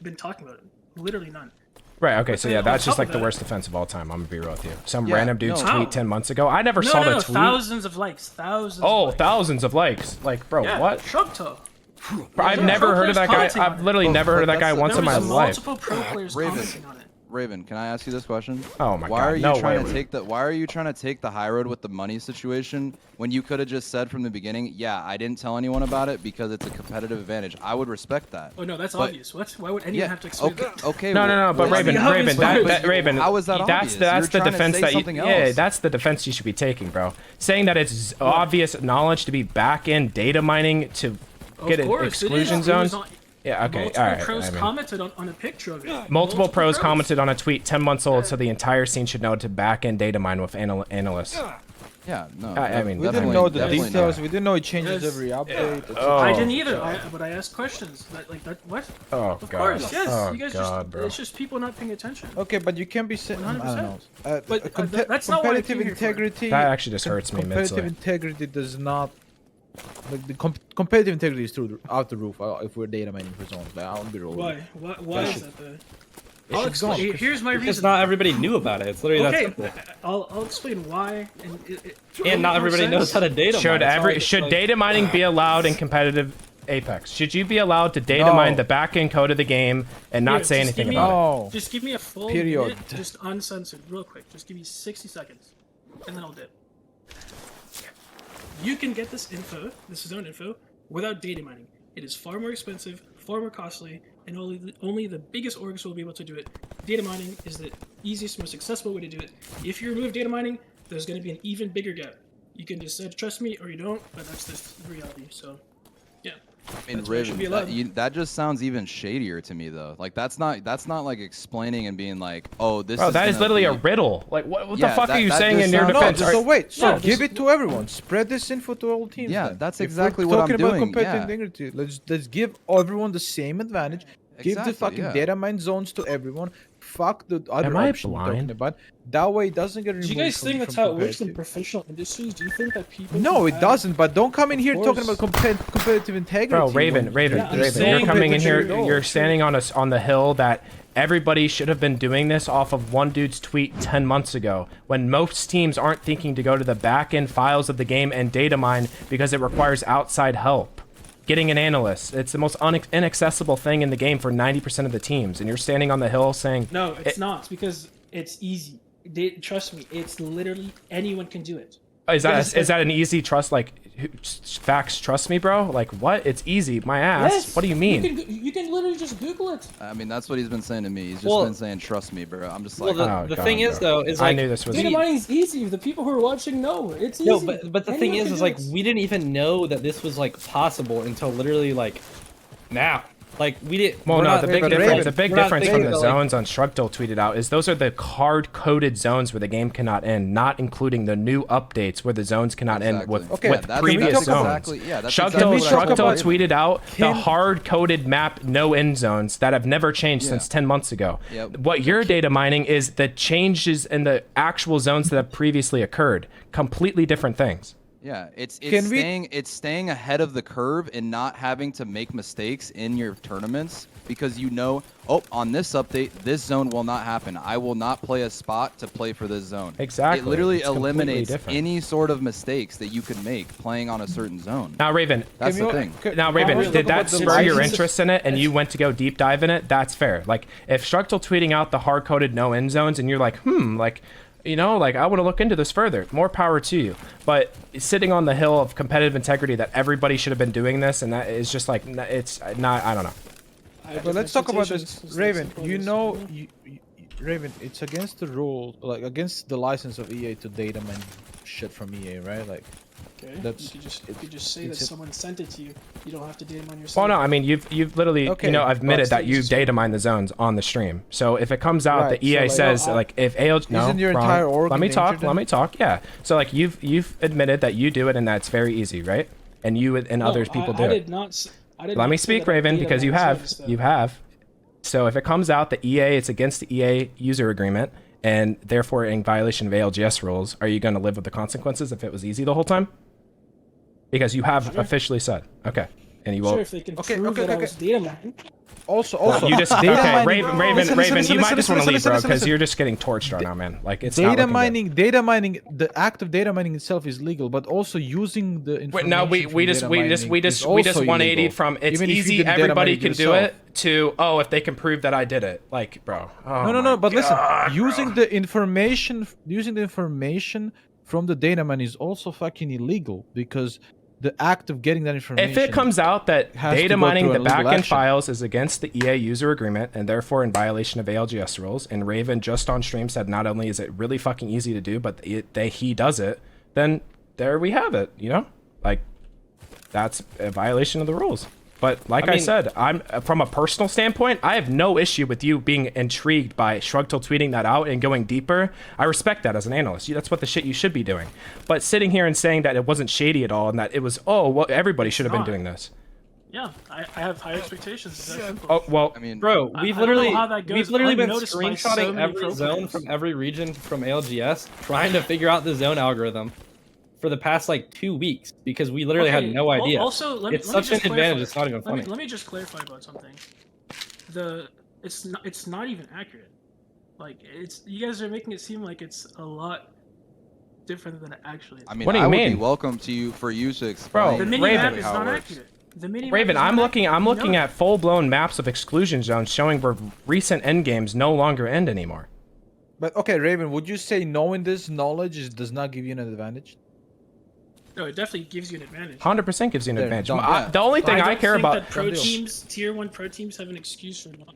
been talking about it. Literally none. Right, okay, so yeah, that's just like the that- worst defense of all time. I'm gonna be real with you. Some Yeah, random dude's no. tweet 10 months ago. I never saw the tweet. Thousands of likes. Thousands. Oh, of likes. thousands of likes. Like, bro, Yeah, what? Shrugto. I've never heard of that guy. I've literally never heard of that guy once There in my was life. multiple pro players Raven. commenting on it. Raven, can I ask you this question? Oh my why god, are you no trying way. to take the Why are you trying to take the high road with the money situation when you could have just said from the beginning, yeah, I didn't tell anyone about it because it's a competitive advantage. I would respect that. Oh no, that's But- obvious. What? Why would anyone have to explain that? Okay. No, but well, Raven, I mean, Raven, obviously- Raven, how is that obvious? that's the You're trying to defense say that something yeah, else. that's the defense you should be taking, bro. Saying that it's obvious knowledge to be back in data mining to get an exclusion zones. Yeah, okay, Multiple all right. pros I mean, commented on a picture of it. multiple pros commented on a tweet 10 months old, so the entire scene should know to back in data mine with analysts. Yeah, no. I mean, We didn't definitely- know the definitely details. not. We didn't know it changes Yes. every update. Oh. I didn't either. But I asked questions. Like that. What? Oh Of god. course, yes. Oh You guys god, just. bro. It's just people not paying attention. Okay, but you can be saying, I don't know. 100%. But, that's not what I competitive came here for. integrity. That actually just hurts me Competitive immensely. integrity does not. Like the competitive integrity is through out the roof if we're data mining for zones. Like, I won't be rolling. Why? Why is that though? I'll should explain. go, 'cause- Here's my Because reason. not everybody knew about it. It's literally Okay, that simple. I'll explain why. And not everybody knows how to data mine. Should It's not like- should data mining be allowed in competitive Apex? Should you be allowed to data No. mine the back-end code of the game and not say anything about it? No. Just give me a full Period. minute, just uncensored, real quick. Just give me 60 seconds, and then I'll dip. You can get this info, this zone info, without data mining. It is far more expensive, far more costly, and only the biggest orgs will be able to do it. Data mining is the easiest, most accessible way to do it. If you remove data mining, there's going to be an even bigger gap. You can just say, trust me, or you don't, but that's just the reality, so, yeah. I mean, That's why it should be Raven, allowed. that just sounds even shadier to me, though. Like that's not like explaining and being like, oh, this. Bro, that is gonna literally be... a riddle. Like, what the Yeah, fuck are you that saying just in your sounds- No, defense? just so wait. So Yeah, give just- it to everyone. Spread this info to all teams. Yeah, then. that's If exactly we're what I'm talking about doing, competitive yeah. integrity. Let's give everyone the same advantage. Give the Exactly, fucking yeah. data mine zones to everyone. Fuck the other Am I option we're talking blind? about. That way it doesn't get removed. Do you guys from- think that's from how it works in competitive. professional industries? Do you think that people... No, who it have- doesn't. But don't come in here Of talking about course. competitive integrity. Bro, Raven, when- Raven, Yeah, I'm Raven, saying you're coming in here. competitive You're integrity. standing on the hill that everybody should have been doing this off of one dude's tweet 10 months ago, when most teams aren't thinking to go to the back-end files of the game and data mine because it requires outside help. Getting an analyst, it's the most inaccessible thing in the game for 90% of the teams, and you're standing on the hill saying, No, it's not. It's because it's easy. Trust me, it's literally anyone can do it. is that an easy trust? Like, facts, trust me, bro? Like, what? It's easy. My ass. Yes, What do you mean? You can literally just Google it. I mean, that's what he's been saying to me. He's just Well- been saying, "Trust me, bro." I'm just Well, like, the Oh, thing God, is, bro. though, is I like... knew this was Data mining is easy. The people who are watching know it's easy. No, but the thing Anyone is can like, do it. we didn't even know that this was, like, possible until literally, like, now. Like, we didn't... Well, we're no, not- the big but difference, Raven, the big we're not difference from thinking the about, like- zones on Shrugdale tweeted out is those are the hard-coded zones where the game cannot end, not including the new updates where the zones cannot end with, Exactly. Okay, with can we previous talk zones. about- exactly, yeah, that's Shrugdale, exactly what I talk told about- tweeted out the Can- hard-coded map no end zones that have never changed Yeah. since 10 months ago. Yep. What you're data mining is the changes in the actual zones that have previously occurred. Completely different things. Yeah, it's Can we- staying ahead of the curve and not having to make mistakes in your tournaments because you know, oh, on this update, this zone will not happen. I will not play a spot to play for this zone. Exactly. It literally It's completely eliminates different. any sort of mistakes that you could make playing on a certain zone. Now, Raven, That's Can the you- thing. can- now, can Raven, we did talk that about the spur your license? interest in it and you went to go deep dive in it? That's fair. Like, if Shrugdale tweeting out the hard-coded no end zones and you're like, like, you know, like, I want to look into this further, more power to you. But sitting on the hill of competitive integrity that everybody should have been doing this, and that is just like, it's not, I don't know. But let's talk about this, Expectations, Raven. simple You as- know, Raven, it's against the rule, like against the license of EA to data mine shit from EA, right? Like, Okay. That's- you could just say that it's a- someone sent it to you. You don't have to data mine yourself. Well, no, I mean, you've literally, Okay, you know, admitted but- that you data mine the zones on the stream. So if it comes out Right, that EA so, like, says, like, if ALG, no, isn't your wrong. entire org let me talk, endangered let then? me talk, yeah. So, like, you've admitted that you do it and that's very easy, right? And you and No, other people do I it. did not. I did Let not me say speak, that I Raven, data because you mine have. zones, though. You have. So if it comes out that EA, it's against the EA user agreement, and therefore in violation of ALGS rules, are you going to live with the consequences if it was easy the whole time? Because you have officially said. Okay. and you Sure, won't. if they can Okay, prove okay, that I okay. was data mining. Also, You just data okay, mining- Raven. Listen, Raven, listen, you might listen, just want to listen, leave, bro, listen, because listen. you're just getting torched right now, man. Like it's not Data looking good. mining, the act of data mining itself is legal, but also using the information. Wait, no, we from just data we mining just is also 180'd illegal. from it's Even if you easy, didn't data everybody mine can do yourself. it, to oh, if they can prove that I did it, like, bro. Oh No, my but listen, God, using bro. the information from the data mine is also fucking illegal because the act of getting that information. If it comes out that has to data go mining through the a legal backend action. files is against the EA user agreement and therefore in violation of ALGS rules, and Raven just on stream said not only is it really fucking easy to do, but he does it, then there we have it, you know? Like, that's a violation of the rules. But like I said, I'm from a personal standpoint, I have no issue with you being intrigued by Shrugtel tweeting that out and going deeper. I respect that as an analyst. That's what the shit you should be doing. But sitting here and saying that it wasn't shady at all and that it was, oh, well, everybody should have been doing this. Yeah, I have high expectations. It's that simple. Oh, well, I mean, Bro, I we've don't know literally how that goes we've literally been unnoticed by so screenshotting many every pro zone players. from every region from ALGS, trying to figure out the zone algorithm for the past like 2 weeks because we literally had no idea. Also, It's let me such just an advantage. clarify. It's not even funny. Let me just clarify about something. It's not even accurate. Like you guys are making it seem like it's a lot different than it actually is. I mean, What do you I would mean? be welcome for you to explain. Bro, The mini Raven. map is how not it works. accurate. The mini Raven, map is I'm not looking accurate. at full-blown maps of exclusion zones showing where recent end games no longer end anymore. But okay, Raven, would you say knowing this knowledge does not give you an advantage? No, it definitely gives you an advantage. 100% gives you an There, advantage. done. The only But thing I don't care think about. that pro Done deal. teams, tier 1 pro teams, have an excuse for not.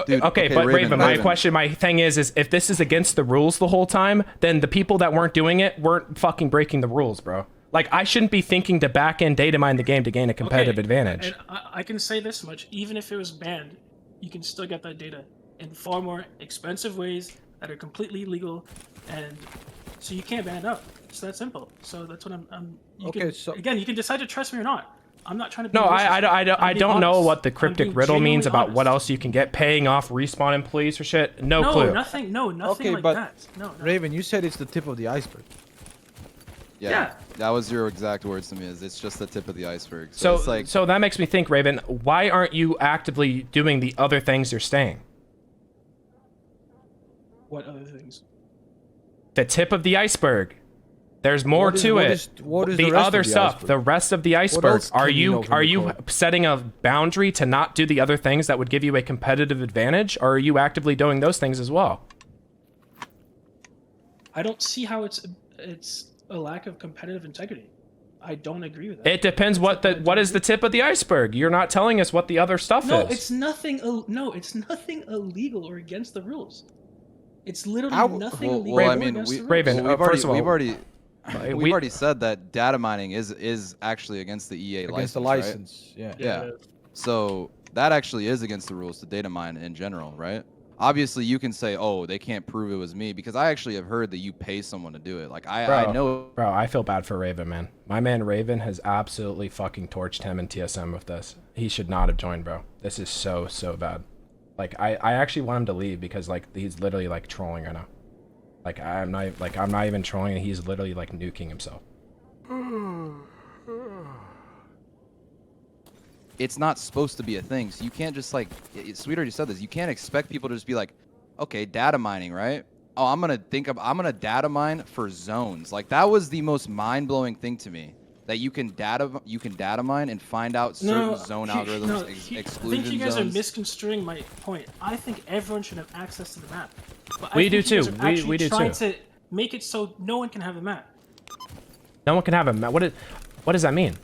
Dude, Okay, okay, but Raven, my Raven. question, my thing is if this is against the rules the whole time, then the people that weren't doing it weren't fucking breaking the rules, bro. Like, I shouldn't be thinking to back-end data mine the game to gain a competitive advantage. And I can say this much: even if it was banned, you can still get that data in far more expensive ways that are completely legal, and so you can't ban it out. It's that simple. So that's what again, you can decide to trust me or not. I'm not trying to. Be No, malicious. I I'm don't being know honest. what the I'm cryptic being riddle means genuinely about what honest. else you can get paying off respawn employees for shit. No No, clue. nothing. No, nothing Okay, like but that. No. Raven, you said it's the tip of the iceberg. Yeah, that was your exact words to me. Is it's just the tip of the iceberg. So, it's like, so that makes me think, Raven, why aren't you actively doing the other things you're saying? What other things? The tip of the iceberg. There's more What is- to what it. is- what is the the rest other of the stuff, iceberg? the rest of the iceberg. else Are can you you know from are the you code? setting a boundary to not do the other things that would give you a competitive advantage, or are you actively doing those things as well? I don't see how it's a lack of competitive integrity. I don't agree with that. It depends what is the tip of the iceberg. You're not telling us what the other stuff No, is. it's nothing. No, it's nothing illegal or against the rules. It's literally How- nothing well, illegal well, or I mean, against the rules. Raven, we've first of all, we've we- already said that data mining is actually against the EA Against the license, right? license, yeah. Yeah. So that actually is against the rules to data mine in general, right? Obviously, you can say, "Oh, they can't prove it was me," because I actually have heard that you pay someone to do it. Like I know. Bro, I feel bad for Raven, man. My man Raven has absolutely fucking torched him in TSM with this. He should not have joined, bro. This is so bad. Like I actually want him to leave because like he's literally like trolling right now. Like I'm not even trolling. He's literally like nuking himself. It's not supposed to be a thing. So you can't just like, Sweet already said this. You can't expect people to just be like, okay, data mining, right? Oh, I'm gonna data mine for zones. Like that was the most mind blowing thing to me. That you can data mine and find out certain zone algorithms, I exclusion think you guys zones. are misconstruing my point. I think everyone should have access to the map. But We I do think you guys too. are actually We do trying too. to make it so no one can have the map. No one can have him. What does that mean?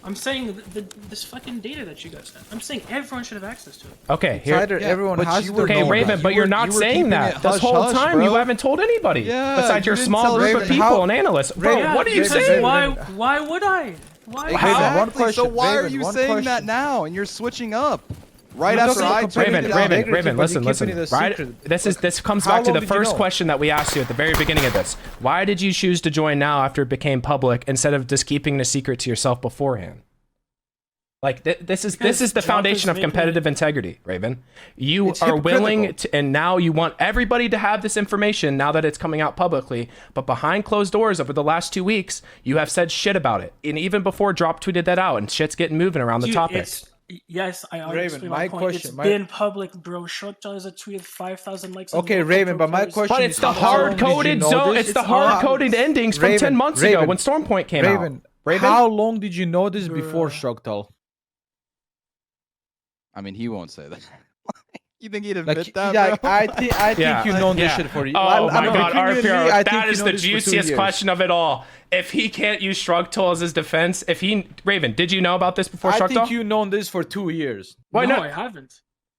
I'm saying this fucking data that you guys have. I'm saying everyone should have access to it. Okay, It's here. either Yeah, everyone but has you to were Okay, No, Raven, you but you're were- not you were saying keeping that. it This whole hush-hush, time bro. you haven't told anybody Yeah, besides you your didn't small tell group of Raven. people How- and analysts. Bro, Raven, what are you Raven, saying? Raven, Why would I? Why? Raven, Exactly. one question, So why are Raven, you one saying that question. now? And you're switching up right You're after talking I about told Raven, you competitive down. Raven, Raven, integrity, listen, but keeping listen. it a Right, secret. this comes How back to long the did you first know? question that we asked you at the very beginning of this. Why did you choose to join now after it became public instead of just keeping it a secret to yourself beforehand? Like this is Because the Jump foundation is of making competitive integrity, Raven. You It's are willing hypocritical. to, and now you want everybody to have this information now that it's coming out publicly. But behind closed doors over the last 2 weeks, you have said shit about it, and even before Drop tweeted that out, and shit's getting moving around the Dude, topic. Yes, I already Raven, explained my my point. question- It's my- been public, bro. Shotgun has a tweet with 5,000 likes. Okay, and Raven, but my players. question But is it's the how long did you hard-coded know zone. this? It's the It's hard-coded obvious. endings from 10 months ago Raven, when Stormpoint came Raven, out. Raven, how long did you know this before Bruh. Structal? I mean, he won't say that. You think he'd Like, admit that, yeah, bro? I think Yeah, you've known this yeah. shit for you. Oh my mean, god, genuinely, RPR, I think that you is know the this for 2 juiciest years. question of it all. If he can't use Shrugtal as his defense, Raven, did you know about this before I Shrugtal? think you've known this for 2 years. Why no, not? I haven't.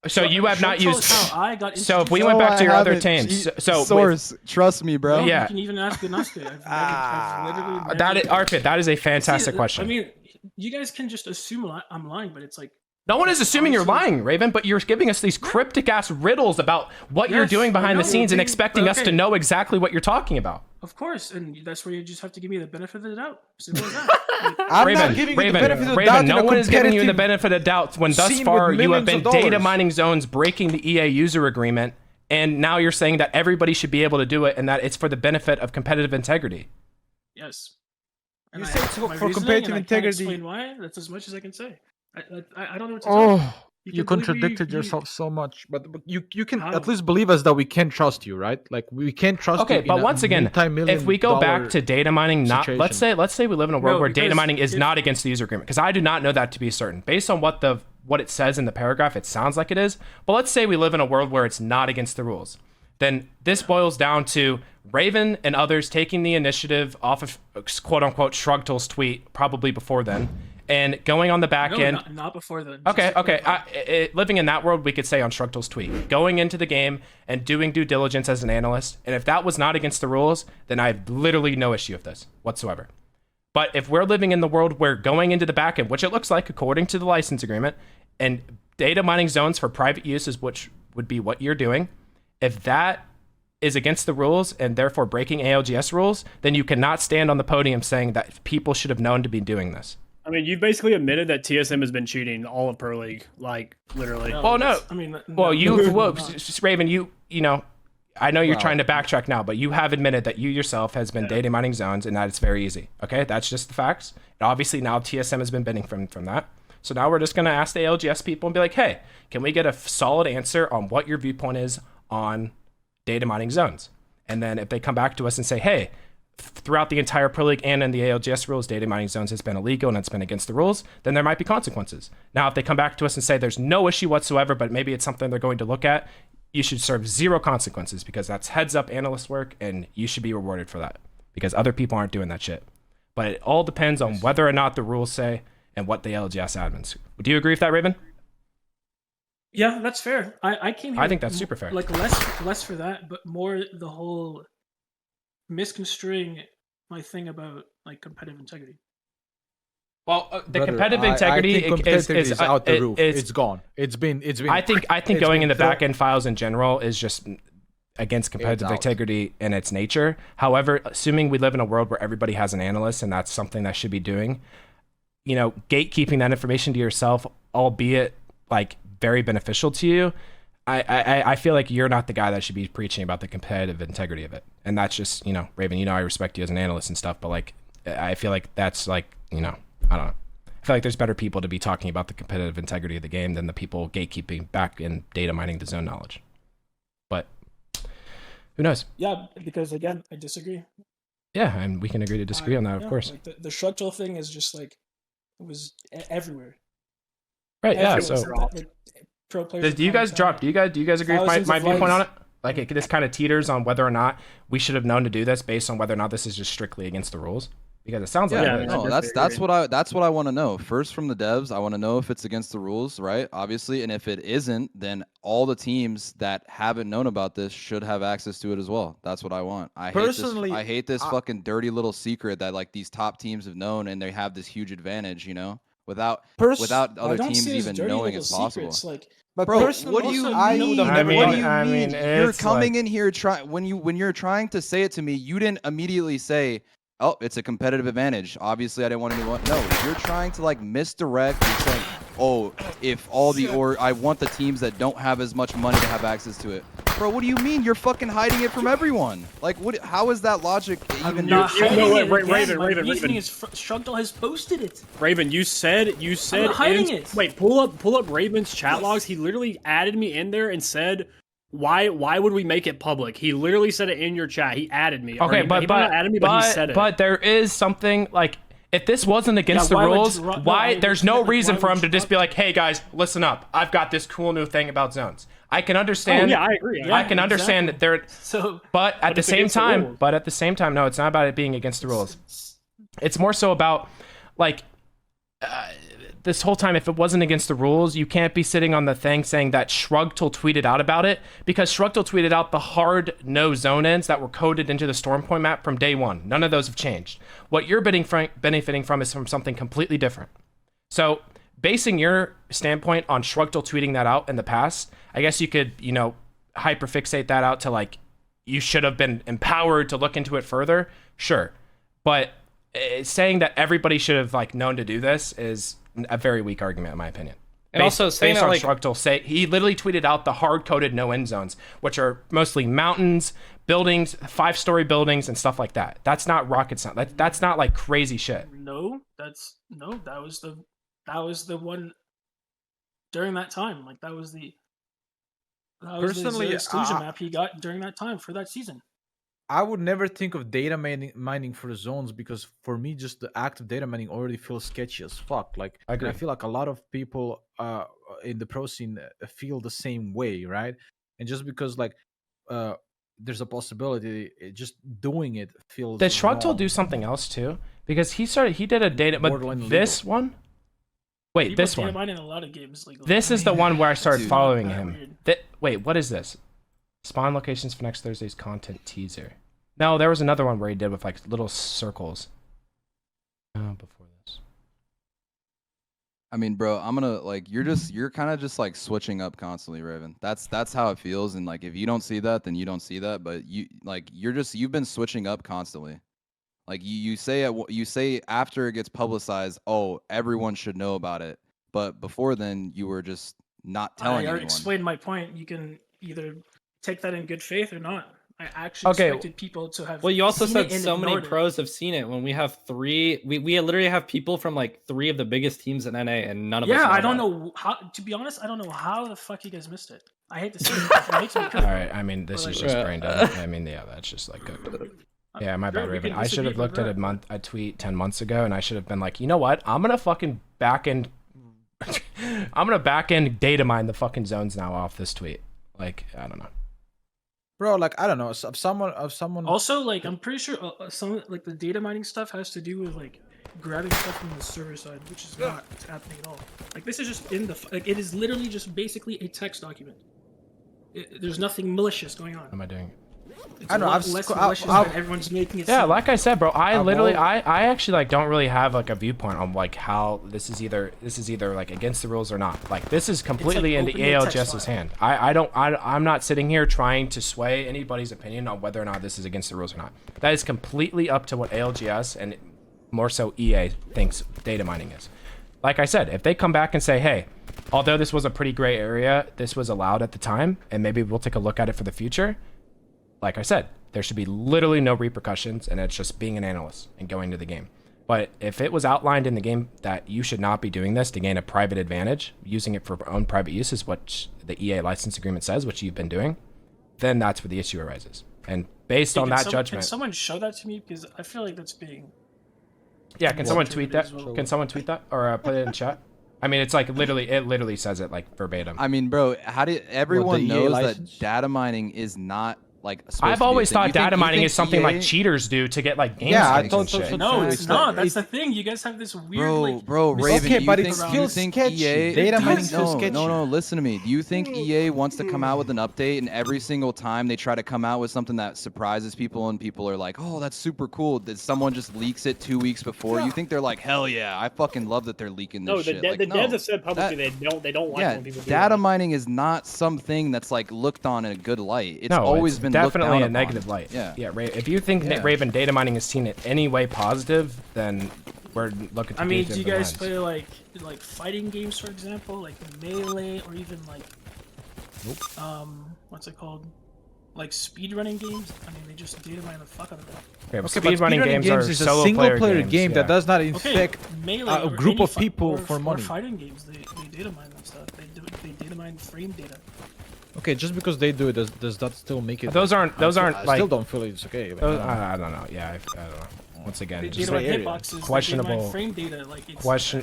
So you have not Shotgun used. is how I got So if we introduced went No, back to I your other haven't. teams, so with- Source, trust me, bro. No, Yeah. you can even ask Gnoska. I've literally that is, never- Arpit, that is a fantastic See, question. I mean, you guys can just assume I'm lying, but it's like No one is assuming you're honestly- lying, Raven, but you're giving us these cryptic ass riddles about what you're Yes, doing I behind the know, scenes and but expecting us to okay. know exactly what you're talking about. Of course, and that's where you just have to give me the benefit of the doubt. Simple as that. I'm Raven, not giving you Raven, the benefit of the Raven, doubt no in a one is giving you the competitive benefit of doubt when thus scene far with you have millions been of data dollars. mining zones breaking the EA user agreement, and now you're saying that everybody should be able to do it and that it's for the benefit of competitive integrity. Yes. You And said I- so my for reasoning, competitive and I can't integrity- explain why. That's as much as I can say. I don't know what to say. Oh, You you can believe me, contradicted you- yourself so much. But you can How? at least believe us that we can trust you, right? Like we can trust you. Okay, in but a once again, multi-million if we go back dollar to data mining, not situation. let's say we live in a world No, where data because mining is if- not against the user agreement, because I do not know that to be certain. Based on what it says in the paragraph, it sounds like it is. But let's say we live in a world where it's not against the rules. Then this boils down to Raven and others taking the initiative off of quote unquote Shrugtal's tweet, probably before then, and going on the back No, end. not before then. Okay, Just to okay. clarify. Living in that world, we could say on Shrugtal's tweet, going into the game and doing due diligence as an analyst. And if that was not against the rules, then I have literally no issue with this whatsoever. But if we're living in the world where going into the backend, which it looks like according to the license agreement, and data mining zones for private use is which would be what you're doing, if that is against the rules and therefore breaking ALGS rules, then you cannot stand on the podium saying that people should have known to be doing this. I mean, you've basically admitted that TSM has been cheating all of Pro League, like literally. No, Well, no. that's- I mean, Well, not. Raven, you know, I know you're trying to backtrack now, but you have admitted that you yourself has been data mining zones and that it's very easy. Okay, that's just the facts. And obviously now TSM has been benefiting from that. So now we're just gonna ask the ALGS people and be like, hey, can we get a solid answer on what your viewpoint is on data mining zones? And then if they come back to us and say, hey, throughout the entire Pro League and in the ALGS rules, data mining zones has been illegal and it's been against the rules, then there might be consequences. Now, if they come back to us and say there's no issue whatsoever, but maybe it's something they're going to look at, you should serve zero consequences because that's heads up analyst work and you should be rewarded for that because other people aren't doing that shit. But it all depends on whether or not the rules say and what the ALGS admins. Do you agree with that, Raven? Yeah, that's fair. I came here. I think that's super fair. Like less for that, but more the whole misconstruing my thing about like competitive integrity. Well, the Brother, competitive I integrity think competitive is out the roof. is- It's gone. It's been. I think it's going been in the thrown- back end files in general is just against competitive out. integrity in its nature. However, assuming we live in a world where everybody has an analyst and that's something that should be doing, you know, gatekeeping that information to yourself, albeit like very beneficial to you, I feel like you're not the guy that should be preaching about the competitive integrity of it. And that's just, you know, Raven, you know, I respect you as an analyst and stuff, but like, I feel like that's like, you know, I don't know. I feel like there's better people to be talking about the competitive integrity of the game than the people gatekeeping back and data mining the zone knowledge. But who knows? Yeah, because again, I disagree. Yeah, and we can agree to disagree on that, of Yeah, course. Like the structural thing is just like it was everywhere. Right, yeah. Everywhere. So Like, pro players. do you guys drop? Do you guys agree with Thousands my of viewpoint on likes. it? Like this kind of teeters on whether or not we should have known to do this based on whether or not this is just strictly against the rules. Because it sounds like Yeah, it is. no, I that's definitely that's what I want to know. First from the devs, I want to know if it's against the rules, right? Obviously, and if it isn't, then all the teams that haven't known about this should have access to it as well. That's what I want. Personally, I hate this fucking dirty little secret that like these top teams have known and they have this huge advantage, you know, without Pers- other teams even knowing it's possible. Like, But Bro, personally, what do you I mean? would have never What done do it. you I mean? mean, You're it's coming like- in here when you're trying to say it to me, you didn't immediately say, "Oh, it's a competitive advantage." Obviously, I didn't want anyone. No, you're trying to like misdirect. You're saying, oh, if all the I want the teams that don't have as much money to have access to it. Bro, what do you mean? You're fucking hiding it from everyone. Like, what? How is that logic even? Not hiding no, it wait, again. Raven, My Raven, reasoning Raven. is Shrugdle has posted it. Raven, you said I'm not hiding it. Wait, pull up Raven's chat logs. He literally added me in there and said, why would we make it public? He literally said it in your chat. He added me. Okay, he might not added me, but he said it. But there is something like, if this wasn't against the why would rules, you- no, why? I There's understand, no like, reason why for would him to just be like, "Hey guys, listen up! I've got this cool new thing about zones." I can understand. Oh, yeah, I agree. I can understand that there. So, But at the it's same against the time, rules. no, it's not about it being against the rules. It's more so about, like, this whole time, if it wasn't against the rules, you can't be sitting on the thing saying that Shrugtle tweeted out about it, because Shrugtle tweeted out the hard no zone ends that were coded into the storm point map from day one. None of those have changed. What you're benefiting from is from something completely different. So basing your standpoint on Shrugtle tweeting that out in the past, I guess you could, hyperfixate that out to like, you should have been empowered to look into it further. Sure. But saying that everybody should have like known to do this is a very weak argument in my opinion. And also saying based that, on like, Shrugtle, he literally tweeted out the hard-coded no end zones, which are mostly mountains, buildings, 5-story buildings, and stuff like that. That's not rocket science. That's not like crazy shit. no, that was the one during that time. Like that was the Personally, exclusion map he got during that time for that season. I would never think of data mining for zones, because for me, just the act of data mining already feels sketchy as fuck. Like, I agree. I feel like a lot of people in the pro scene feel the same way, right? And just because like there's a possibility, just doing it feels. Did Shrugtle wrong. do something else too? Because he did a data, but Borderline this one. Wait, People this data one. mine in a lot of games legally. This is the one where I started Dude. following Kinda him. weird. Wait, what is this? Spawn locations for next Thursday's content teaser. No, there was another one where he did with like little circles. Before this. I mean, bro, I'm gonna like you're kind of just like switching up constantly, Raven. That's how it feels, and like if you don't see that, then you don't see that. But you've been switching up constantly. Like you say after it gets publicized, oh, everyone should know about it. But before then, you were just not telling I already anyone. explained my point. You can either take that in good faith or not. I actually Okay. expected people to have. Well, you also seen said it and so many ignored it. pros have seen it. When we have three, we literally have people from like 3 of the biggest teams in NA, and none of us. Yeah, I about don't it. know how. To be honest, I don't know how the fuck you guys missed it. I hate to say it. It makes me All crazy. right, I mean, this is just brain dead. I mean, yeah, that's just like cooked. Yeah, my bad, Sure, we Raven. can I should have disagree, looked but at a tweet 10 months ago, and I should have been like, you know what? I'm gonna fucking I'm gonna back end data mine the fucking zones now off this tweet. Like, I don't know. Bro, like I don't know, if someone Also, like I'm pretty sure some like the data mining stuff has to do with like grabbing stuff from the server side, which is not happening at all. Like this is just in the like it is literally just basically a text document. There's nothing malicious going on. What am I doing? It's I know, a lot I've less sc- malicious I've- than everyone's making it. Yeah, seem. like I said, bro, I I've literally, al- I actually like don't really have like a viewpoint on like how this is either like against the rules or not. Like this is completely in the opening a text ALGS's file. hand. I'm not sitting here trying to sway anybody's opinion on whether or not this is against the rules or not. That is completely up to what ALGS and more so EA thinks data mining is. Like I said, if they come back and say, hey, although this was a pretty gray area, this was allowed at the time, and maybe we'll take a look at it for the future. Like I said, there should be literally no repercussions, and it's just being an analyst and going to the game. But if it was outlined in the game that you should not be doing this to gain a private advantage, using it for own private use is what the EA license agreement says, which you've been doing, then that's where the issue arises. And based on that Can judgment... someone show that to me? Because I feel like that's being. Yeah, can someone tweet that? as well. Can someone tweet that? Or put it in chat? I mean, it's like literally, it literally says it like verbatim. I mean, bro, how do everyone EA knows license? that data mining is not like supposed I've to be a always thing? thought You think- data you mining think is something EA like cheaters do to get like game Yeah, I stakes thought and so shit. too. No, It's it's like- not. That's it- the thing. You guys have this weird, Bro, like, Raven, Okay, do but you it think, feels think sketchy. EA... Data mining does. feels No, sketchy. no, listen to me. Do you think EA wants to come out with an update and every single time they try to come out with something that surprises people and people are like, oh, that's super cool, that someone just leaks it 2 weeks before? You think they're like, hell yeah, I fucking love that they're leaking this No, the shit. Like, devs no. have said publicly they don't like Yeah, when people do data that. mining is not something that's like looked on in a good light. It's No, always it's been definitely down a upon negative it. light. Yeah. If you think Yeah. Raven data mining is seen in any way positive, then we're looking. I mean, do you guys play? play like fighting games, for example, like Melee, or even like what's it called? Like speedrunning games? I mean, they just data mine the fuck out of that. Okay, but Okay, but speedrunning games are is a solo single player games, game yeah. that does not Okay, infect Melee a or group any of people for or money. fighting games, they data mine that stuff. They data mine frame data. Okay, just because they do it, does that still make it? Those aren't I like. still don't feel it's okay. Those, I don't know. Yeah, I don't know. Once again, They just data mine like area. hitboxes. questionable- They data mine frame data. Like it's question-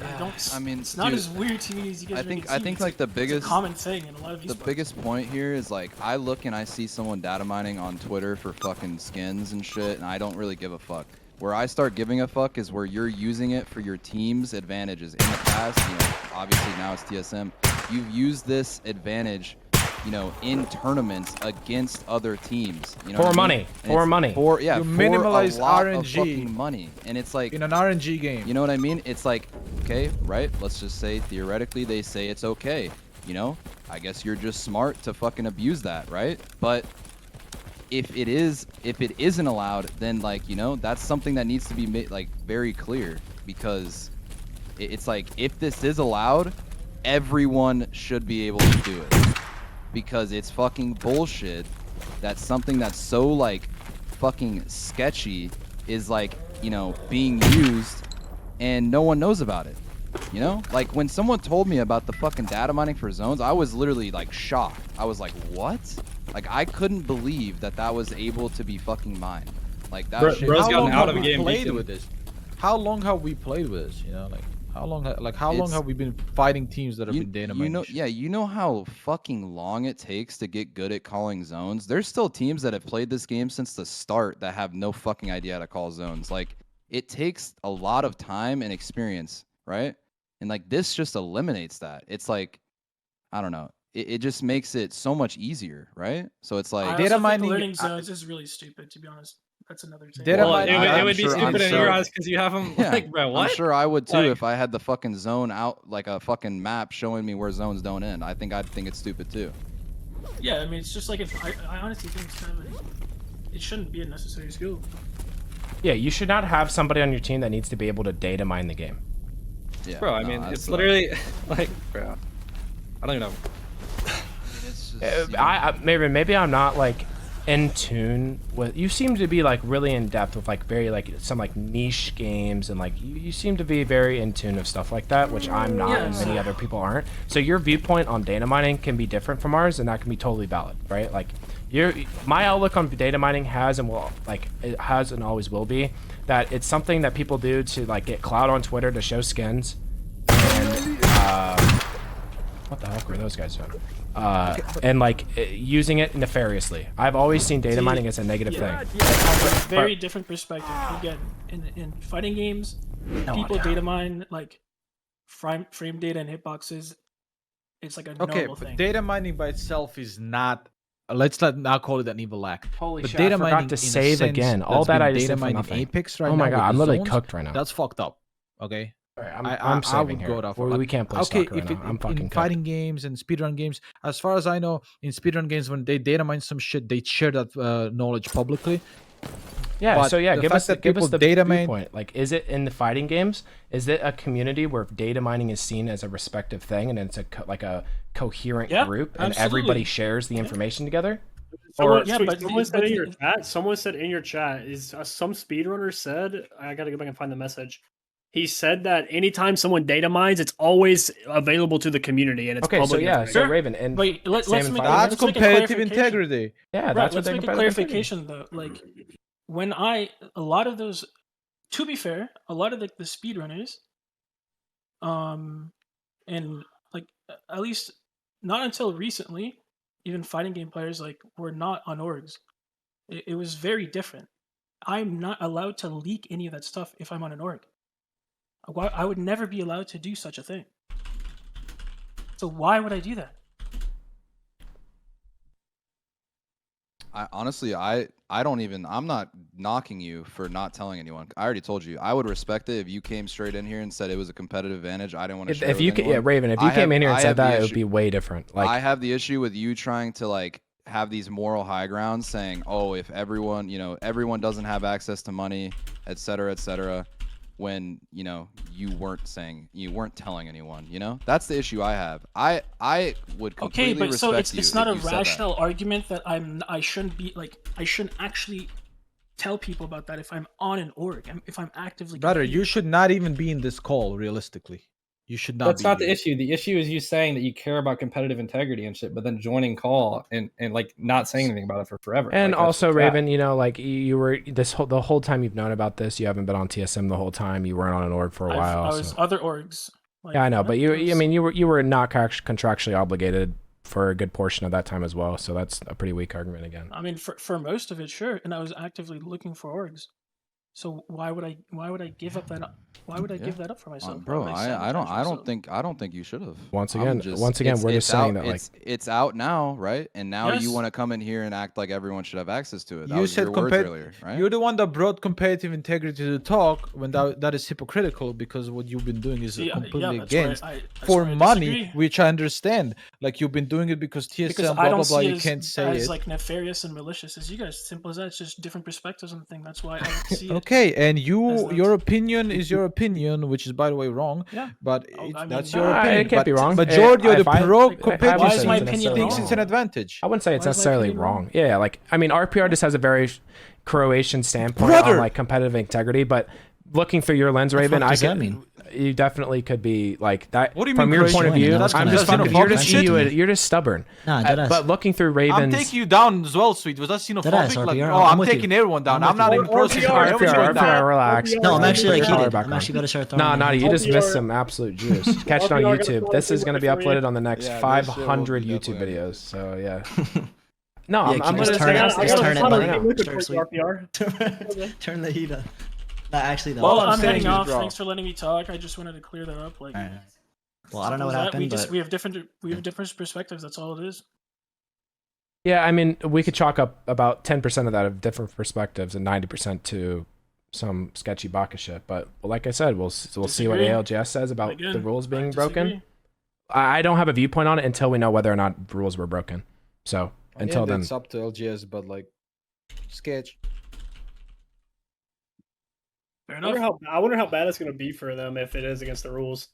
I mean, it's not dude, as weird to me as you guys I make think it I seem. think It's like the it's biggest a common thing in a lot of the esports. biggest point here is like I look and I see someone data mining on Twitter for fucking skins and shit, and I don't really give a fuck. Where I start giving a fuck is where you're using it for your team's advantages. In the past, obviously now it's TSM. You've used this advantage, in tournaments against other teams. You know For what I mean? money. And For it's money. For You for minimalize a lot RNG of fucking money, and it's like in an RNG game. you know what I mean? It's like, okay, right? Let's just say theoretically they say it's okay. I guess you're just smart to fucking abuse that, right? But if it isn't allowed, then that's something that needs to be made like very clear, because it's like if this is allowed, everyone should be able to do it, because it's fucking bullshit that something that's so like fucking sketchy is like being used and no one knows about it. Like when someone told me about the fucking data mining for zones, I was literally like shocked. I was like, what? Like I couldn't believe that was able to be fucking mined. Like that shit. Bro's How gotten long out have of we game played beacon. with this? How long have we played with this? Like how long? How long It's- have we been fighting teams that have been data mining? shit? You know how fucking long it takes to get good at calling zones? There's still teams that have played this game since the start that have no fucking idea how to call zones. Like it takes a lot of time and experience, right? And like this just eliminates that. It's like, I don't know. It just makes it so much easier, right? So it's I like Data also think mining- learning zones is really stupid, to be honest. That's another thing. Data Well, mining- it I'm would be sure- I'm stupid in sure- your eyes because you have them Yeah, like, bro, what? I'm sure I would too Like- if I had the fucking zone out, like a fucking map showing me where zones don't end. I'd think it's stupid too. Yeah, I mean, it's just like I honestly think it's kind of it shouldn't be a necessary skill. Yeah, you should not have somebody on your team that needs to be able to data mine the game. Yeah, Bro, I no, mean, that's it's what literally like, bro, I don't even know. it's just, Maybe I'm not like in tune with. You seem to be like really in depth with like very like some like niche games, and like you seem to be very in tune of stuff like that, which I'm not, and many other people aren't. So your viewpoint on data mining can be different from ours, and that can be totally valid, right? Like my outlook on data mining has and always will be that it's something that people do to like get clout on Twitter to show skins, and what the heck were those guys doing? And like using it nefariously. I've always seen data mining as a negative thing. Very different perspective. Again, in fighting games, people data mine like frame data and hitboxes. It's like a Okay, normal but thing. data mining by itself is not. Let's not call it an evil act. Holy But shit, data I forgot mining to in a save sense again. All that's that been I just data did for mining nothing. Apex right Oh my now god, with I'm the literally zones, cooked right now. That's fucked up. Okay. Alright, I I'm saving would here. go that far. We Like, can't play okay, soccer right if now. I'm fucking in cooked. fighting games and speedrun games, as far as I know, in speedrun games when they data mine some shit, they share that knowledge publicly. Yeah, But so yeah, the give fact us that give us people the data mine- viewpoint. Like, is it in the fighting games? Is it a community where data mining is seen as a respective thing, and it's like a coherent Yeah, group, and absolutely. everybody shares the information together? Someone, yeah, but someone said in your but- chat. Someone said in your chat is some speedrunner said. I gotta go back and find the message. He said that anytime someone data mines, it's always available to the community and it's Okay, so public. yeah, information. so Raven, and Wait, let's same in make fighting let's That's make a competitive clarification. integrity. yeah, Right, that's what let's they make a compare the fighting games. clarification though. Like when a lot of those, to be fair, a lot of the speedrunners, and like at least not until recently, even fighting game players like were not on orgs. It was very different. I'm not allowed to leak any of that stuff if I'm on an org. I would never be allowed to do such a thing. So why would I do that? I'm not knocking you for not telling anyone. I already told you. I would respect it if you came straight in here and said it was a competitive advantage. I didn't want to share If with you could, anyone. yeah, Raven, if you came in here and I said have the that, it would issue- be way different. Like, I have the issue with you trying to like have these moral high grounds saying, oh, if everyone, everyone doesn't have access to money, et cetera, when, you weren't telling anyone, That's the issue I have. I would completely Okay, but so respect it's you not if a you said that. rational argument that I shouldn't actually tell people about that if I'm on an org, if I'm actively Brother, competing. you should not even be in this call. Realistically, you should not. That's be not here. the issue. The issue is you saying that you care about competitive integrity and shit, but then joining call and like not saying anything about it for forever. And Like, that's also, just bad. Raven, like you were the whole time you've known about this, you haven't been on TSM the whole time. You weren't on an org for a while. I was so. other orgs. Like, Yeah, I know, but you was- you were not contractually obligated for a good portion of that time as well. So that's a pretty weak argument again. I mean, for most of it, sure, and I was actively looking for orgs. So why would I give up that? Why would I give that up for myself? Bro, Why would I don't sabotage think you should have. Once again, we're just saying that like it's out now, right? And now you Yes. want to come in here and act like everyone should have access to it. That You was said your words earlier, right? You're the one that brought competitive integrity to the talk when that is hypocritical because what you've been doing is completely against for money, which I understand. Like you've been doing it because TSM, because blah I blah don't blah. see You it can't say as it. like nefarious and malicious as you guys. Simple as that. It's just different perspectives on the thing. That's why I don't see it. Okay, and as your opinion is your opinion, which is by the way wrong. Yeah. But I mean, that's your opinion. it can't be wrong. Majority of If the I- pro I competitive wouldn't say say it's it's opinion thinks wrong. it's an advantage. I wouldn't say it's Why is my necessarily opinion wrong. wrong? Yeah, like I mean, RPR just has a very Croatian standpoint Brother! on like competitive integrity, but looking through your lens, Raven, fuck I does that could. mean? You definitely could be like that. What do you from mean your Croatian? point of view? That's I'm kinda just fucking you're just offensive. you're just stubborn. Nah, deadass. But looking through I'm Raven's. taking you down as well, sweet. Was that Deadass, xenophobic? Like, RPR, oh, I'm I'm with taking you. everyone down. I'm I'm not with even you. processing. RPR, Everyone's RPR, going down. relax. No, I'm actually like Power heated. back I'm on. actually going to start throwing. No, them not in. you. Just RPR missed some absolute juice. Catch it on RPR gonna YouTube. throw This is it going to be for you. uploaded on the next Yeah, this shit will be 500 YouTube definitely- videos. So yeah. No, Yeah, I'm can you gonna just turn say it- it's just turn it, fun buddy. right now. Look at Start sweet. RPR. Turn the heat up. Nah, actually, though. Well, All I'm I'm saying heading is, off. bro. Thanks for letting me talk. I just wanted to clear that up. Like, Alright. Well, I don't know what simple as that. happened, but We have different perspectives. That's all it is. Yeah, I mean, we could chalk up about 10% of that of different perspectives and 90% to some sketchy Baka shit. But like I said, we'll see what Disagree. ALGS says about Again, the rules I being disagree. broken. I don't have a viewpoint on it until we know whether or not the rules were broken. So until then, It's up to LGS, but like, sketch. Fair I enough. wonder how bad it's gonna be for them if it is against the rules.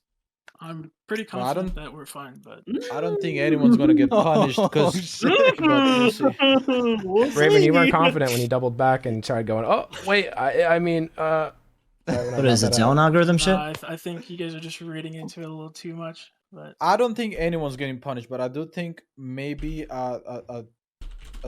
I'm pretty Well, I confident that we're fine, but I don't think anyone's gonna get punished because. We'll Raven, you weren't see. confident when you doubled back and tried going, oh, wait, I mean, what is it, zone algorithm shit? I think you guys are just reading into it a little too much. But I don't think anyone's getting punished, but I do think maybe at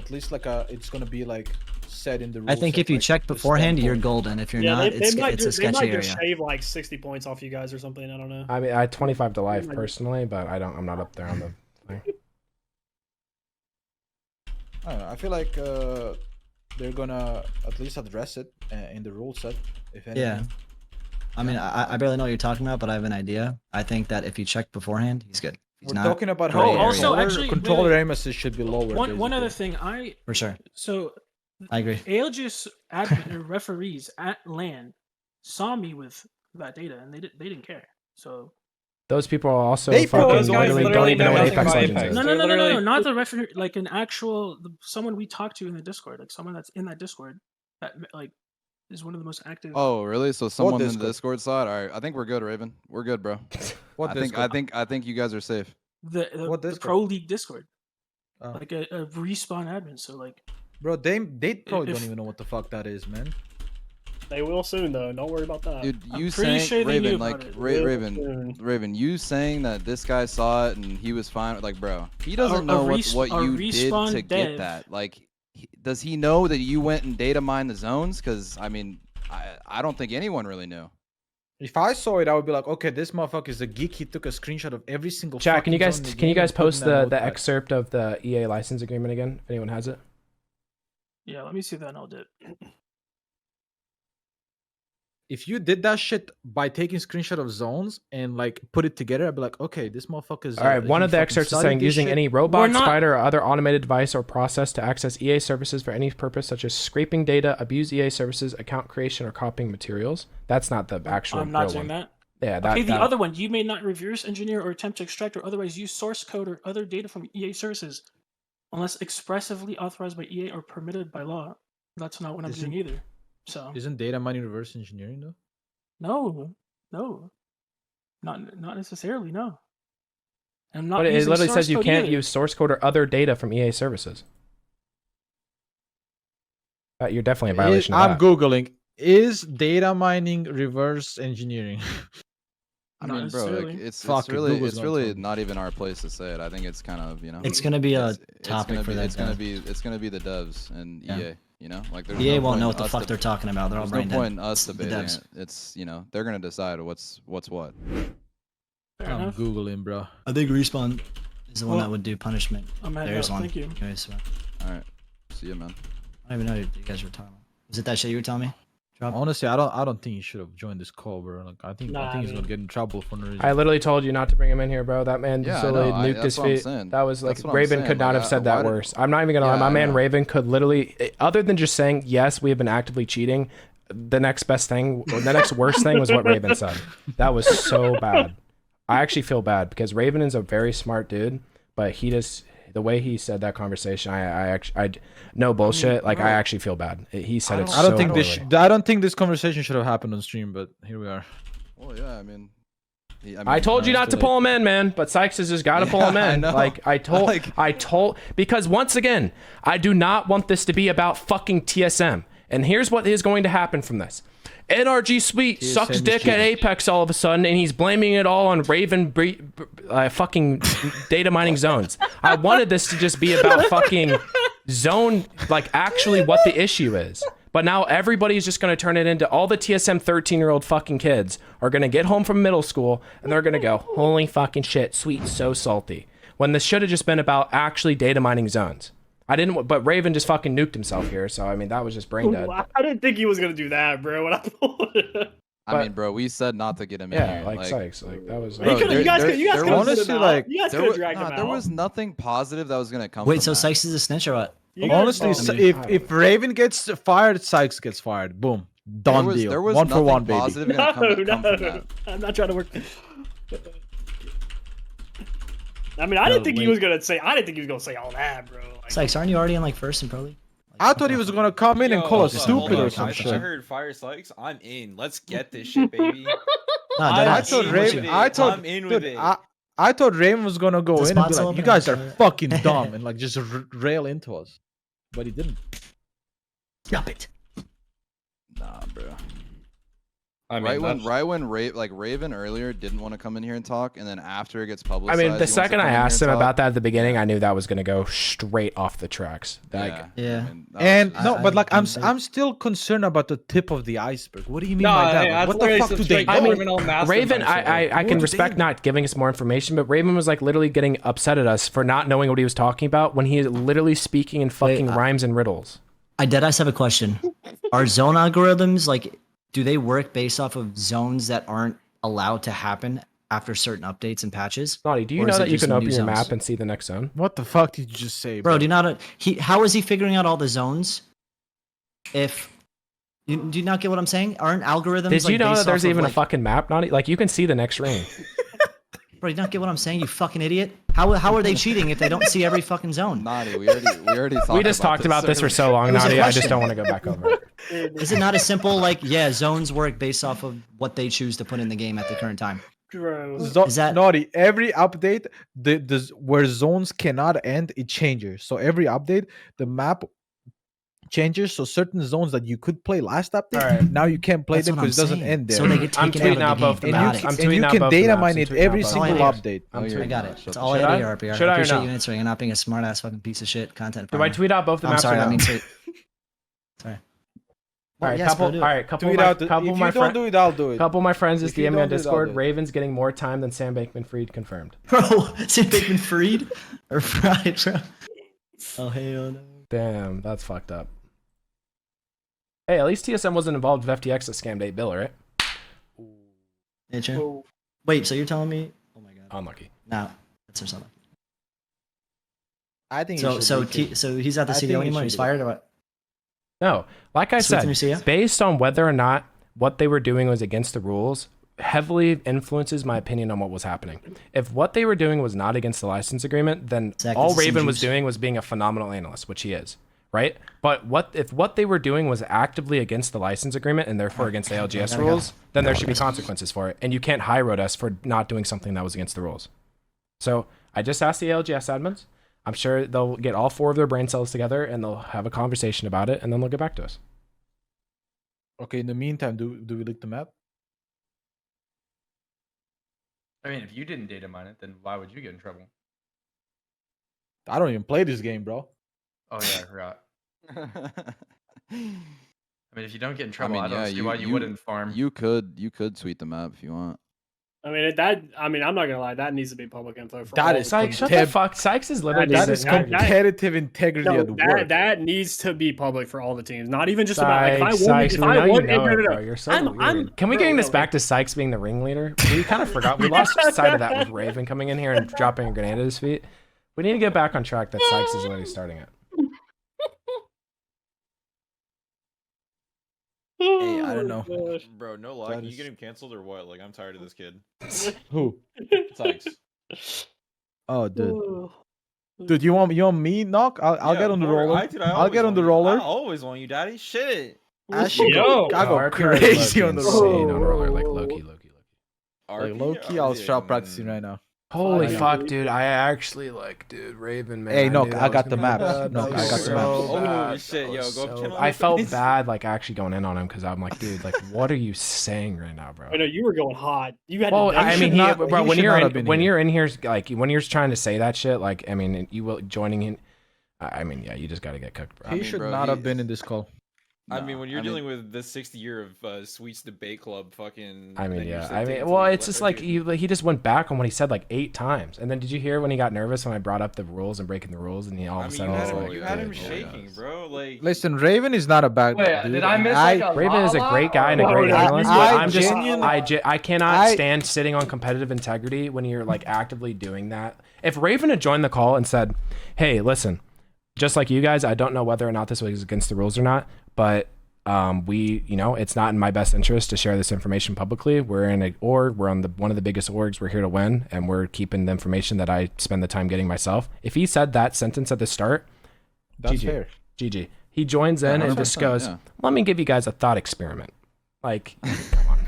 least like it's gonna be like said in the rules. I think of, if you like, check the beforehand, you're standpoint. golden. If you're Yeah, not, they it's might a just, they sketchy might just area. shave like 60 points off you guys or something. I don't know. I mean, I had 25 to life personally, but I'm not up there on the thing. I don't know. I feel like they're gonna at least address it in the rule set. If anything. Yeah. I mean, I barely know what you're talking about, but I have an idea. I think that if you check beforehand, he's good. If he's We're not, talking about gray how area. also, controller, actually, controller wait. aim assist should be lower. one other basically. thing, for sure. so I agree. ALGS admin or referees at LAN saw me with that data, and they didn't care. So Those people are also They fucking those guys literally don't literally even know know what nothing Apex about Legends Apex. is. no, They're no, literally- not the referee, like an actual someone we talked to in the Discord, like someone that's in that Discord that like is one of the most active. Oh, really? So someone in the Discord? Discord side? All right, I think we're good, Raven. We're good, bro. What Discord? I think you guys are safe. the What the Discord? Pro League Discord, Oh. like a respawn admin. So like, Bro, they probably if- don't even know what the fuck that is, man. They will soon though. Don't worry about that. Dude, I'm you pretty saying sure they knew Raven, about like it. Raven, Soon. Raven, you saying that this guy saw it and he was fine. Like, bro, he doesn't A know res- what a you did respawn to dev. get that. Like, does he know that you went and data mined the zones? Because I mean, I don't think anyone really knew. If I saw it, I would be like, okay, this motherfucker is a geek. He took a screenshot of every single. Chat, can you fucking guys zone in the can you game guys and put it post in a the notepad. excerpt of the EA license agreement again? If anyone has it. yeah, let me see that. And I'll do it. If you did that shit by taking screenshot of zones and like put it together, I'd be like, okay, this motherfucker's. All right, one of the excerpts is saying using any robot, not- spider, or other automated device or process to access EA services for any purpose, such as scraping data, abuse EA services, account creation, or copying materials. That's not the actual I'm not real doing one. that. Yeah, that. Okay, the that- other one, you may not reverse engineer or attempt to extract or otherwise use source code or other data from EA services. unless expressively authorized by EA or permitted by law. That's not what I'm doing either. So Isn't data mining reverse engineering though? no, not necessarily. No, I'm not. But it using literally source says you code can't either. use source code or other data from EA services. You're definitely in violation of I'm that. googling. Is data mining reverse engineering? I Not mean, bro, like necessarily. Fuck it, Google's it's gonna really tell me. not even our place to say it. I think it's kind of, you know, It's gonna be a it's topic gonna for be, that. it's gonna be the devs and Yeah. EA. You know, like there's EA no won't point know in what the us fuck they're talking about. They're all There's no brain point dead. in us The debating devs. it. It's, you know, they're gonna decide what's what. Fair I'm enough. googling, bro. I think Respawn is the one Well, that would do punishment. I'm heading There's out. one. Thank you. Okay, so All right, see you, man. I don't even know what you guys were talking about. Was it that shit you were telling me? Drop? Honestly, I don't think you should have joined this call, bro. Like, I think Nah, he's I gonna mean- get in trouble for no reason. I literally told you not to bring him in here, bro. That man Yeah, I just literally know. nuked That's his what I'm feet. saying. That was like That's what I'm Raven saying. could not Like, have said that why did- worse. I'm not even gonna lie. Yeah, My I man know. Raven could literally, other than just saying yes, we have been actively cheating. The next best thing, or the next worst thing, was what Raven said. That was so bad. I actually feel bad because Raven is a very smart dude, but he just, the way he said that conversation, I no bullshit. Like, bro. I actually feel bad. He said it I so I don't think poorly. I don't think this conversation should have happened on stream, but here we are. Well, yeah, I mean, I told you no, not it's to too pull him in, man. But Sykes has just got to pull him Yeah, I in. know. Like I told, because once again, I do not want this to be about fucking TSM. And here's what is going to happen from this: NRG Sweet TSM sucks is dick at cheating. Apex all of a sudden, and he's blaming it all on Raven fucking data mining zones. I wanted this to just be about fucking zone, like actually what the issue is. But now everybody's just going to turn it into all the TSM 13-year-old fucking kids are going to get home from middle school and they're going to go, holy fucking shit, Sweet, so salty. When this should have just been about actually data mining zones. But Raven just fucking nuked himself here. So, I mean, that was just brain dead. I didn't think he was gonna do that, bro. When I pulled it. I mean, bro, we said not to get him in Yeah, here. like Sykes. Like, that was. Bro, You guys could have honestly, stood him like, out. You guys there could have was, dragged him there out. was nothing positive that was gonna come. Wait, from so that. Sykes is a snitch or what? You guys- Honestly, oh, if Raven gets fired, Sykes gets fired. Boom, done deal. There was One for nothing one, baby. positive gonna come from that. I'm not trying to work. I mean, I didn't think he was gonna say. I didn't think he was gonna say all that, bro. Like, Sykes, aren't you already in like first and pro league? I thought he was gonna come in and call us hold stupid on, or some guys. shit. I heard Fire Sykes. I'm in. Let's get this shit, baby. No, I deadass. I thought in Raven. with it. I thought, I'm in with dude, it. I thought Raven was gonna go The in and be spot's like, open, "You guys are okay. fucking dumb," and like just rail into us, but he didn't. Stop it. Nah, bro. I mean, Right when Raven earlier didn't want to come in here and talk, and then after it gets I publicized, mean, he the wants to second come I in here asked and him talk. about that at the beginning, I knew that was going to go straight off the tracks. Like, Yeah. I mean, that And was no, just- but like I'm I- still concerned about the tip of the iceberg. What do you mean No, by that? hey, Like, that's what the literally fuck some do they straight know? I mean, criminal mastermind Raven, shit. I What can do respect they- not giving us more information, but Raven was like literally getting upset at us for not knowing what he was talking about when he is literally speaking in fucking rhymes and riddles. I deadass have a question. Are zone algorithms like? Do they work based off of zones that aren't allowed to happen after certain updates and patches? Naughty, do you Or know is it that you just can new open your zones? map and see the next zone? What the fuck did you just say, Bro, do you not? How is he figuring out all the zones? If do you not get what I'm saying? Aren't algorithms? Did you like, know based that there's off of, even a like, fucking map, Naughty? Like, you can see the next ring. Bro, you not get what I'm saying? You fucking idiot. How are they cheating if they don't see every fucking zone? Naughty, we already talked We just talked about this for so long, It was a Naughty. I just question. don't want to go back over it. Is it not as simple like zones work based off of what they choose to put in the game at the current time? bro. Is that- Naughty? Every update, the where zones cannot end, it changes. So every update, the map changes. So certain zones that you could play last update, Alright. now you can't play That's them what I'm because it doesn't saying. end there. So they get I'm taken tweeting out out of the both the game. maps. Got I'm it. and tweeting you out can both the data maps. mine I'm it tweeting every out both single the maps. update. Oh, I got it. shut It's the all shit AD I? RP. I Should I or appreciate no? you answering and not being a smart ass fucking piece of shit content. Do I farmer. tweet out both the I'm maps? sorry, or I no? mean say. Sorry. All right, yes, bro, do it. couple Tweet of my, out. couple If of you my don't friends. do it, I'll do it. Couple of my friends just If you DM me on don't do it, I'll Discord. do it. Raven's getting more time than Sam Bankman-Fried confirmed. Bro, is it Bateman Freed or Fried, bro? Oh hell no. Damn, that's fucked up. Hey, at least TSM wasn't involved with FTX that scammed 8 bill, right? Hey, Chan. Oh, Wait, so you're telling me? Oh my god. Unlucky. No, that's just something. I think. So he's at the I think CDO it anymore. should He's be. fired or what? No, like I Switch said, to new CEO? based on whether or not what they were doing was against the rules, heavily influences my opinion on what was happening. If what they were doing was not against the license agreement, then Zach, all this is some Raven was juice. doing was being a phenomenal analyst, which he is, right? But if what they were doing was actively against the license agreement and therefore against ALGS rules, then there should be consequences for it. And you can't high road us for not doing something that was against the rules. So I just asked the ALGS admins. I'm sure they'll get all 4 of their brain cells together and they'll have a conversation about it, and then they'll get back to us. Okay, in the meantime, do we leak the map? I mean, if you didn't data mine it, then why would you get in trouble? I don't even play this game, bro. Oh yeah, I forgot. I mean, if you don't get in I trouble, mean, I don't yeah, see why you wouldn't farm. You could tweet the map if you want. I mean, I'm not gonna lie. That needs to be public info. For That all is the Sykes, teams. shut the fuck. Sykes is literally That is competitive integrity No, at work. that needs to be public for all the teams. Not even just about like Sykes, if we I know you won, know no, it, no, no. bro. You're so I'm- weird. Can we bro, get this no, back to Sykes being the ringleader? We kind of forgot. We lost sight of that with Raven coming in here and dropping a grenade at his feet. We need to get back on track that Sykes is already starting it. Hey, I don't know. Bro, no lie. That Can you is- get him canceled or what? Like, I'm tired of this kid. Who? Sykes. Oh, dude. Dude, you want me knock? I'll Yeah, get on the bro, roller. Dude, I'll get on the I roller. always want you, daddy. Shit. I should Yo. go. I go RPR is crazy on low-key the insane roller. on roller, like low-key. Like low key, I'll start practicing right now. Holy I know. fuck, dude! I actually dude, Raven, man. Hey, knew Nook, that I was got gonna the be maps. bad. Nook, That I was got the so maps. Holy bad. shit, That yo, was go so- channel I on felt face. bad, like actually going in on him because I'm like, dude, like, what are you saying right now, bro? I know you were going hot. You had Well, to I mean, not- bro, he when should you're not have in, been when here. you're in here, like when you're trying to say that shit, like, I mean, you will joining in. I mean, yeah, you just got to get cooked, bro. He mean, should bro, not have been in this call. I mean, when you're I mean- dealing with the 60th year of Sweets Debate Club, fucking. I mean, then you're yeah. still I mean, taking well, something it's just like dude. he just went back on what he said like 8 times, and then did you hear when he got nervous when I brought up the rules and breaking the rules, and he all I of a mean, sudden was like, you had him dude, shaking, bro. Like, Listen, Raven is not a bad Wait, dude. did I and miss like a Raven is a la-la, great guy and a or- great I- analyst, I but I'm just genuinely- I cannot I- stand sitting on competitive integrity when you're like actively doing that. If Raven had joined the call and said, "Hey, listen, just like you guys, I don't know whether or not this was against the rules or not, but it's not in my best interest to share this information publicly. We're in a org, we're on one of the biggest orgs, we're here to win, and we're keeping the information that I spend the time getting myself." If he said that sentence at the start, That's GG. fair. GG. He joins in and just 100%, goes, yeah. "Let me give you guys a thought experiment." Like, come on.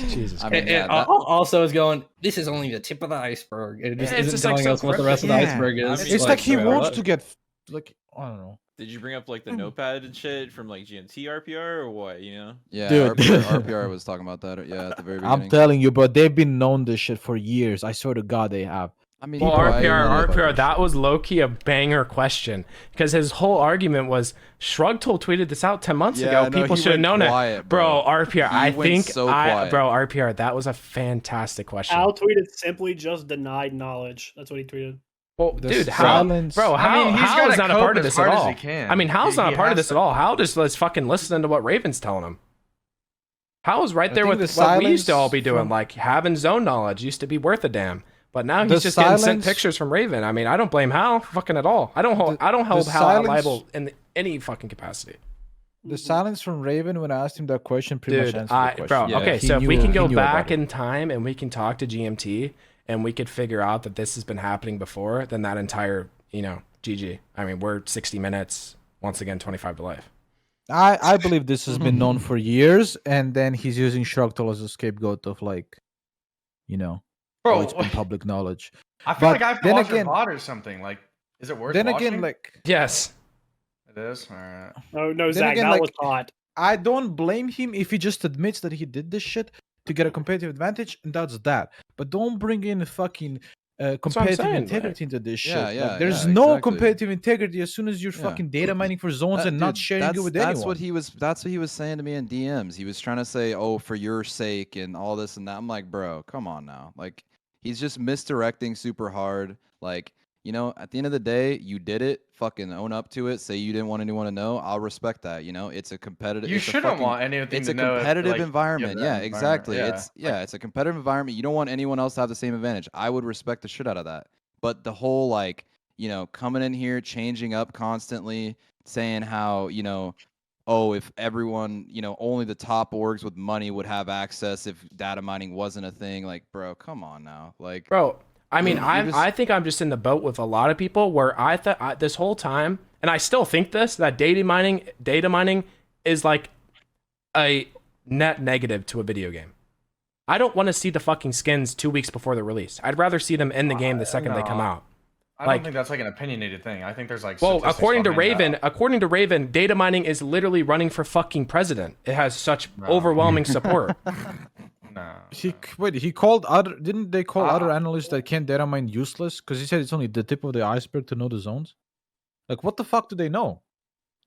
Jesus I mean, And yeah, that- also is going, this is only the tip of the iceberg. It just Yeah, it's isn't just, like, telling so us what the rest of the cryptic. iceberg Yeah. is. I mean, It's like he bro, wants what? to get like I don't know. did you bring up like the notepad and shit from like GMT RPR or what? You know? Yeah, Dude. RPR was talking about that. Yeah, at the very beginning. I'm telling you, bro, they've been known this shit for years. I swear to God, they have. I mean, Well, bro, I RPR, literally- that was low-key a banger question because his whole argument was Shrugtool tweeted this out 10 months Yeah, ago. no, People he should have went known quiet, it. Bro, bro. RPR, He I went think, so quiet. bro, RPR, that was a fantastic question. Al tweeted simply just denied knowledge. That's what he tweeted. Well, The dude, how, silence- bro, I how, mean, he's how gotta is not a cope part of as this at hard as all? he can. I mean, how's not He a part of has this to- at all? How just let's fucking listen to what Raven's telling him. How is right I there think with the what we used to all be silence doing, from- like having zone knowledge used to be worth a damn. But now The he's just getting sent silence- pictures from Raven. I mean, I don't blame Hal fucking at all. I don't hold the Hal silence- liable in any fucking capacity. The silence from Raven when I asked him that question pretty much Dude, answered the question. bro, Yeah, okay, he so if knew- we can he go knew about back it. in time and we can talk to GMT and we could figure out that this has been happening before, then that entire, GG. I mean, we're 60 minutes, once again, 25 to life. I believe this has been known for years, and then he's using Shrugtool as a scapegoat of Bro, it's been public knowledge. I feel But like I have to then watch again- a VOD or something. Like, is it worth Then watching? again, like Yes. It is? Alright. No, Zach, again, that like- was hot. I don't blame him if he just admits that he did this shit to get a competitive advantage, and that's that. But don't bring in fucking what I'm competitive saying, integrity into this shit. Yeah, Like, yeah, there's yeah, no exactly. competitive integrity as soon as you're Yeah. fucking data mining for zones and not Dude, sharing it with that's anyone. That's what he was saying to me in DMs. He was trying to say, "Oh, for your sake," and all this and that. I'm like, bro, come on now. Like, he's just misdirecting super hard. Like, at the end of the day, you did it. Fucking own up to it. Say you didn't want anyone to know. I'll respect that. It's a competitive. You it's a shouldn't fucking- want anything It's to a know if, competitive like, you have environment. that Yeah, environment. exactly. Yeah. It's a competitive environment. You don't want anyone else to have the same advantage. I would respect the shit out of that. But the whole coming in here, changing up constantly, saying how oh, if everyone, only the top orgs with money would have access if data mining wasn't a thing. Like, bro, come on now. Like, bro, I mean, just- I think I'm just in the boat with a lot of people where I thought this whole time, and I still think this, that data mining is like a net negative to a video game. I don't want to see the fucking skins 2 weeks before they're released. I'd rather see them in the game the second they come out. I don't think that's like an opinionated thing. I think there's like. Well, according to statistics Raven, data mining is literally running for fucking president. It has such overwhelming support. No. He called other. Didn't they call other analysts that can't data mine useless? Because he said it's only the tip of the iceberg to know the zones. Like, what the fuck do they know?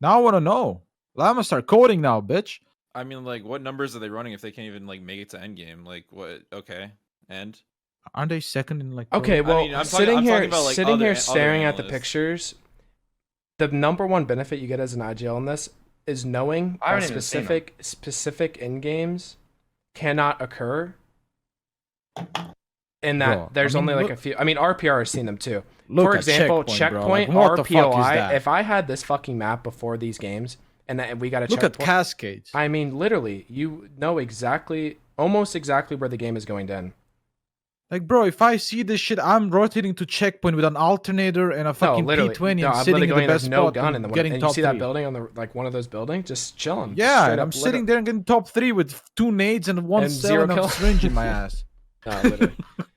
Now I want to know. I'm gonna start coding now, bitch. I mean, like, what numbers are they running if they can't even like make it to end game? Like, what? Okay, and Aren't they second in like? Okay, well, I mean, I'm sitting talking here, about, like, sitting here other staring at the analysts. pictures, the number one benefit you get as an IGL in this is knowing I that haven't even seen them. specific in games cannot occur. In that Bro, there's I mean, only like look- a few. I mean, RPR has seen them too. Look For at example, Checkpoint, Checkpoint, bro. Like, what the fuck is RPOI. that? If I had this fucking map before these games, and that we got a Look checkpoint, at Cascades. I mean, literally, you know exactly, almost exactly where the game is going to end. Like, bro, if I see this shit, I'm rotating to Checkpoint with an alternator and a No, fucking literally, P20 no, and I'm sitting literally in the going. best There's no spot gun in and the one. getting And you top see 3. that building on the like one of those buildings, just chilling. Yeah, straight and up I'm sitting there and getting top 3 with 2 nades and 1 And cell zero and a kills. syringe in my ass. No, literally.